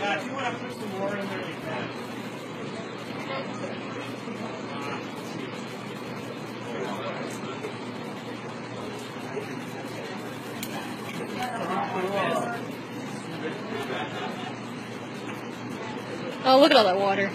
Yeah, if you want to put some more in there, you can. Oh, look at all that water.